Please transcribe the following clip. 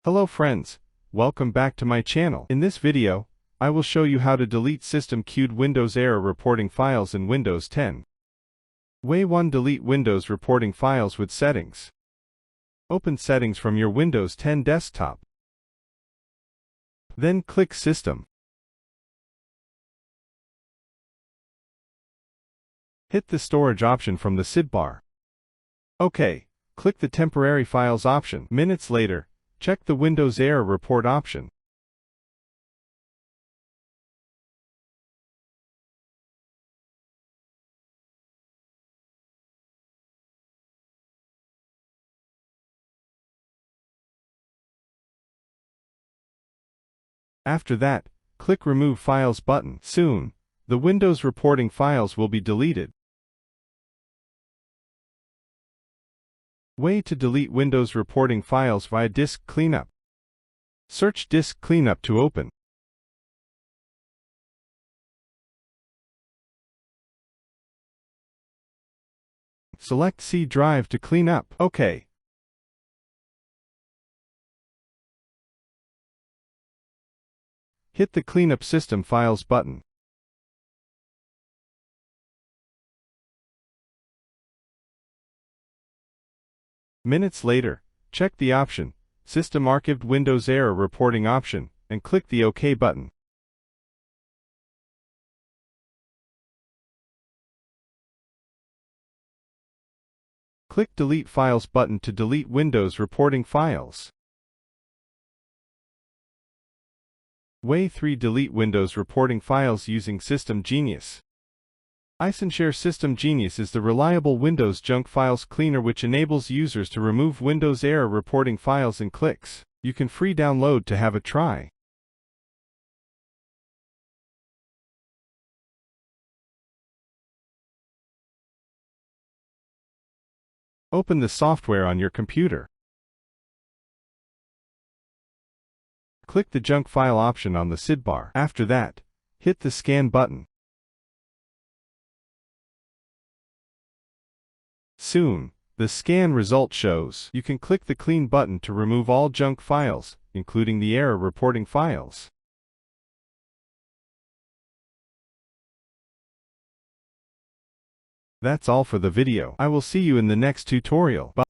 Hello friends, welcome back to my channel. In this video, I will show you how to delete system-queued Windows error reporting files in Windows 10. Way 1. Delete Windows reporting files with settings. Open Settings from your Windows 10 desktop. Then click System. Hit the Storage option from the sidebar. OK, click the Temporary Files option. Minutes later, check the Windows Error Report option. After that, click Remove Files button. Soon, the Windows reporting files will be deleted. Way to delete Windows reporting files via Disk Cleanup. Search Disk Cleanup to open. Select C drive to clean up. OK. Hit the Cleanup System Files button. Minutes later, check the option, System Archived Windows Error Reporting option, and click the OK button. Click Delete Files button to delete Windows reporting files. Way 3. Delete Windows reporting files using System Genius. iSunshare System Genius is the reliable Windows junk files cleaner which enables users to remove Windows error reporting files in clicks. You can free download to have a try. Open the software on your computer. Click the Junk File option on the sidebar. After that, hit the Scan button. Soon, the scan result shows. You can click the Clean button to remove all junk files, including the error reporting files. That's all for the video. I will see you in the next tutorial. Bye.